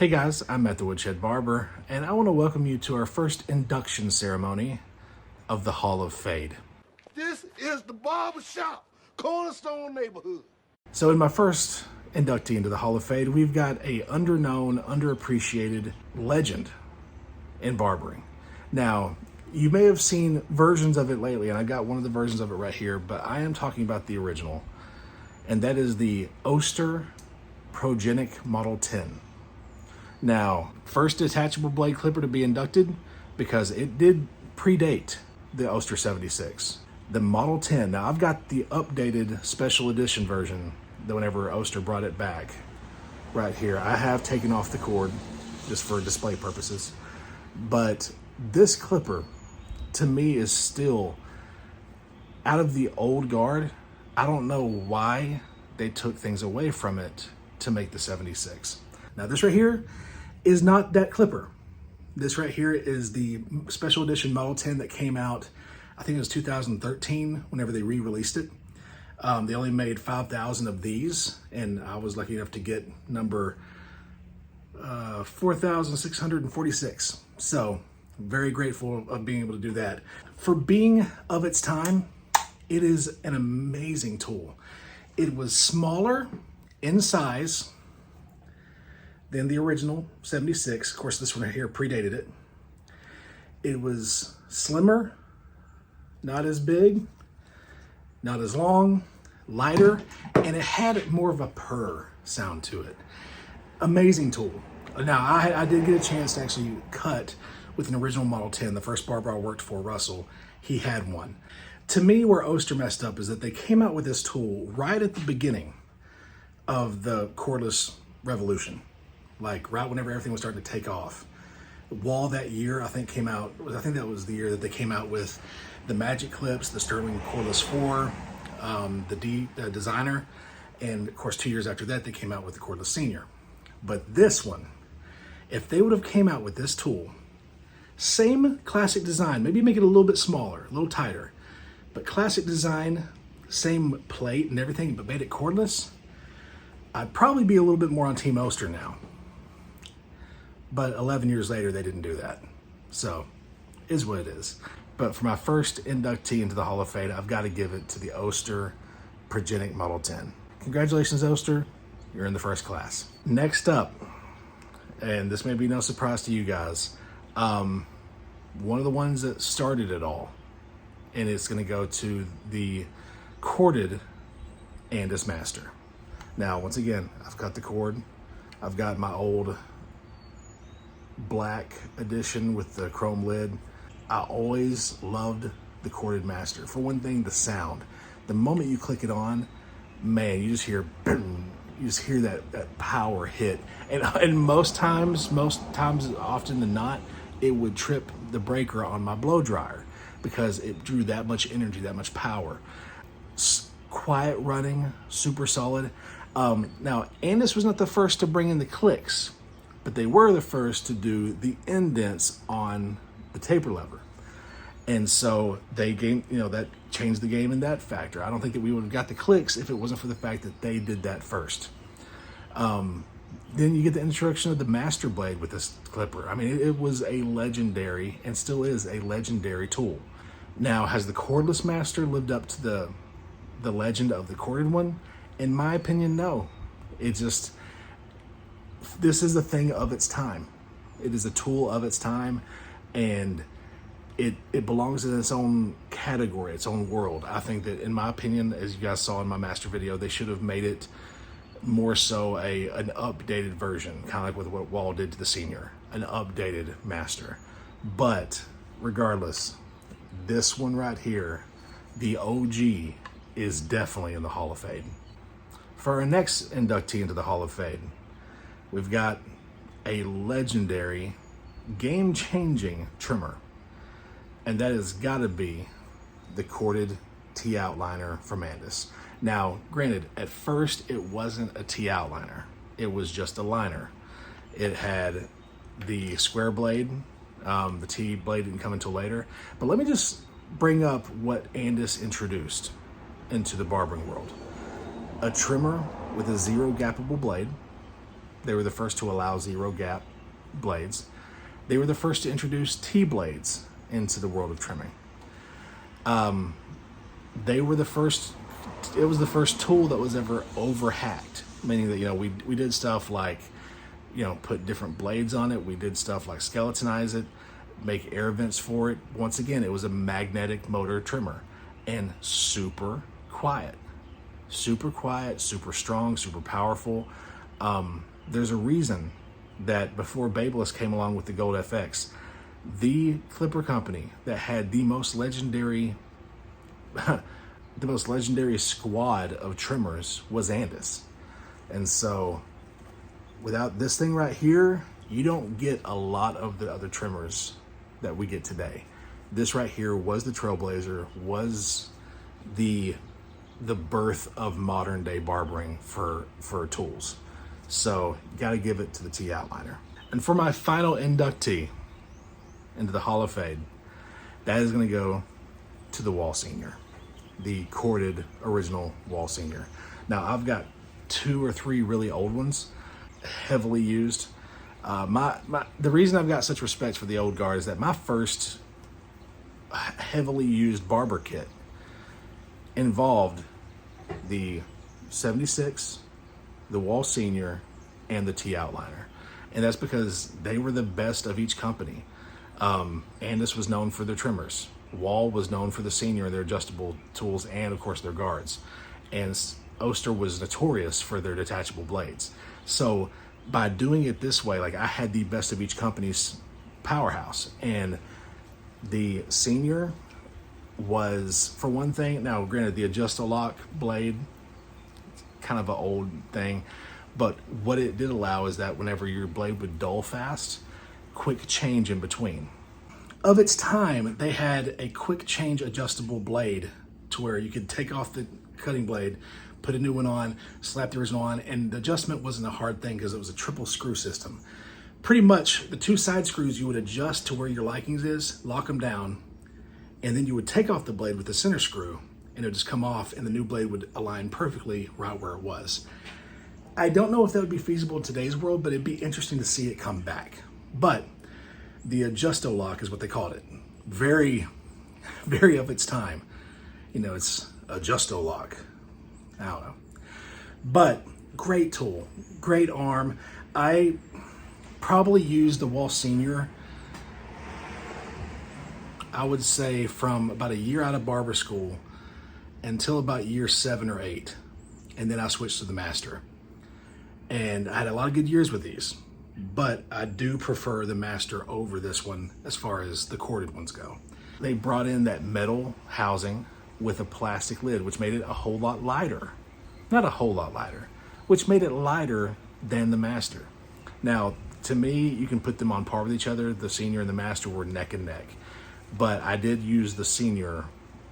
Hey guys, I'm Matt the Woodshed Barber, and I want to welcome you to our first induction ceremony of the Hall of Fame. This is the barber shop, Cornerstone neighborhood. So in my first inductee into the Hall of Fame, we've got a underknown, underappreciated legend in barbering. Now, you may have seen versions of it lately, and I got one of the versions of it right here, but I am talking about the original, and that is the Oster Progenic Model 10. Now, first detachable blade clipper to be inducted because it did predate the Oster 76. The Model 10, now I've got the updated special edition version that whenever Oster brought it back right here. I have taken off the cord just for display purposes. But this clipper, to me, is still out of the old guard. I don't know why they took things away from it to make the 76. Now this right here is not that clipper. This right here is the special edition Model 10 that came out, I think it was 2013, whenever they re-released it. They only made 5,000 of these, and I was lucky enough to get number 4,646. So very grateful of being able to do that. For being of its time, it is an amazing tool. It was smaller in size than the original 76. Of course, this one right here predated it. It was slimmer, not as big, not as long, lighter, and it had more of a purr sound to it. Amazing tool. Now, I did get a chance to actually cut with an original Model 10. The first barber I worked for, Russell, he had one. To me, where Oster messed up is that they came out with this tool right at the beginning of the cordless revolution. Like right whenever everything was starting to take off. Wall that year, I think that was the year that they came out with the Magic Clips, the Sterling Cordless 4, the Designer, and of course 2 years after that they came out with the Cordless Senior. But this one, if they would have came out with this tool, same classic design, maybe make it a little bit smaller, a little tighter, but classic design, same plate and everything, but made it cordless, I'd probably be a little bit more on Team Oster now. But 11 years later, they didn't do that. So, is what it is. But for my first inductee into the Hall of Fame, I've got to give it to the Oster Progenic Model 10. Congratulations, Oster. You're in the first class. Next up, and this may be no surprise to you guys, one of the ones that started it all, and it's going to go to the corded Andis Master. Now, once again, I've got the cord. I've got my old black edition with the chrome lid. I always loved the corded Master. For one thing, the sound. The moment you click it on, man, you just hear that power hit. And most times, often than not, it would trip the breaker on my blow dryer because it drew that much energy, that much power. Quiet running, super solid. Now, Andis was not the first to bring in the clicks, but they were the first to do the indents on the taper lever. And so that changed the game in that factor. I don't think that we would have got the clicks if it wasn't for the fact that they did that first. Then you get the introduction of the Master Blade with this clipper. I mean, it was a legendary, and still is a legendary tool. Now, has the cordless Master lived up to the legend of the corded one? In my opinion, no. This is a thing of its time. It is a tool of its time, and it belongs in its own category, its own world. I think that, in my opinion, as you guys saw in my Master video, they should have made it more so an updated version, kind of like with what Wall did to the Senior, an updated Master. But regardless, this one right here, the OG, is definitely in the Hall of Fame. For our next inductee into the Hall of Fame, we've got a legendary, game-changing trimmer, and that has got to be the corded T-outliner from Andis. Now, granted, at first it wasn't a T-outliner. It was just a liner. It had the square blade. The T blade didn't come until later. But let me just bring up what Andis introduced into the barbering world. A trimmer with a zero gappable blade, They were the first to allow zero gap blades. They were the first to introduce T-blades into the world of trimming. They were the first, it was the first tool that was ever over-hacked, meaning that, you know, we did stuff like, you know, put different blades on it. We did stuff like skeletonize it, make air vents for it. Once again, it was a magnetic motor trimmer, and super quiet, super strong, super powerful. There's a reason that before Babeless came along with the Gold FX, the clipper company that had the most legendary squad of trimmers was Andis. And so without this thing right here, you don't get a lot of the other trimmers that we get today. This right here was the trailblazer, was the birth of modern day barbering for tools. So got to give it to the T outliner. And for my final inductee into the Hall of Fame, that is going to go to the Wall Senior, the corded original Wall Senior. Now I've got 2 or 3 really old ones, heavily used. The reason I've got such respect for the old guard is that my first heavily used barber kit involved the 76, the Wall Senior, and the T outliner. And that's because they were the best of each company. Andis was known for their trimmers. Wall was known for the Senior and their adjustable tools, and of course their guards. And Oster was notorious for their detachable blades. So by doing it this way, like, I had the best of each company's powerhouse. And the Senior was, for one thing, now granted, the Adjust-A-Lock blade, kind of an old thing, but what it did allow is that whenever your blade would dull fast, quick change in between. Of its time, they had a quick change adjustable blade to where you could take off the cutting blade, put a new one on, slap the original on, and the adjustment wasn't a hard thing because it was a triple screw system. Pretty much the 2 side screws you would adjust to where your likings is, lock them down, and then you would take off the blade with the center screw, and it would just come off, and the new blade would align perfectly right where it was. I don't know if that would be feasible in today's world, but it'd be interesting to see it come back. But the Adjust-O-Lock is what they called it. Very, very of its time. You know, it's Adjust-O-Lock. I don't know. But great tool, great arm. I probably used the Wall Senior, I would say, from about a year out of barber school until about year 7 or 8. And then I switched to the Master. And I had a lot of good years with these, but I do prefer the Master over this one as far as the corded ones go. They brought in that metal housing with a plastic lid, which made it a whole lot lighter. Not a whole lot lighter, which made it lighter than the Master. Now, to me, you can put them on par with each other. The Senior and the Master were neck and neck. But I did use the Senior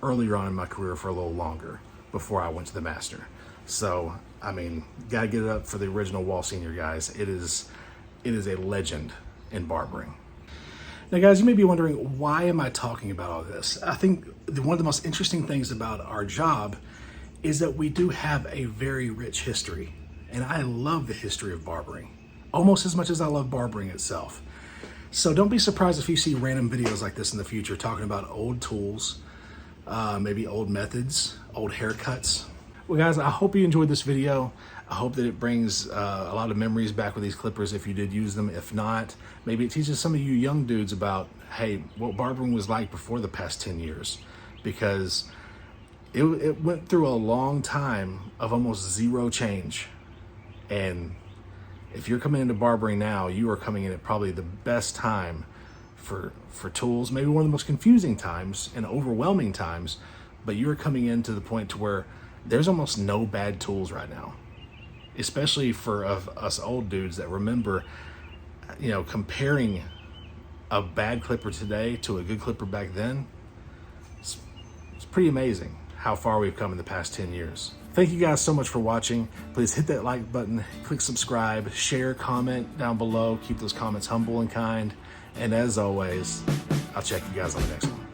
earlier on in my career for a little longer before I went to the Master. So, I mean, gotta get it up for the original Wall Senior, guys. It is a legend in barbering. Now, guys, you may be wondering, why am I talking about all this? I think one of the most interesting things about our job is that we do have a very rich history. And I love the history of barbering, almost as much as I love barbering itself. So don't be surprised if you see random videos like this in the future talking about old tools, maybe old methods, old haircuts. Well, guys, I hope you enjoyed this video. I hope that it brings a lot of memories back with these clippers if you did use them. If not, maybe it teaches some of you young dudes about, hey, what barbering was like before the past 10 years. Because it went through a long time of almost zero change. And if you're coming into barbering now, you are coming in at probably the best time for tools, maybe one of the most confusing times and overwhelming times, but you're coming in to the point to where there's almost no bad tools right now, especially for us old dudes that remember, you know, comparing a bad clipper today to a good clipper back then. It's pretty amazing how far we've come in the past 10 years. Thank you guys so much for watching. Please hit that like button, click subscribe, share, comment down below. Keep those comments humble and kind. And as always, I'll check you guys on the next one.